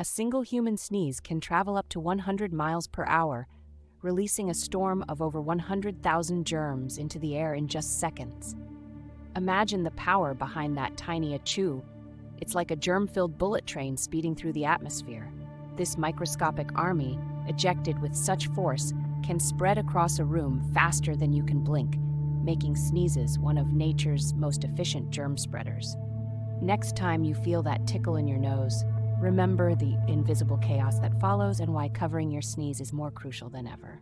A single human sneeze can travel up to 100 miles per hour, releasing a storm of over 100,000 germs into the air in just seconds. Imagine the power behind that tiny achoo. It's like a germ-filled bullet train speeding through the atmosphere. This microscopic army, ejected with such force, can spread across a room faster than you can blink, making sneezes one of nature's most efficient germ spreaders. Next time you feel that tickle in your nose, remember the invisible chaos that follows and why covering your sneeze is more crucial than ever.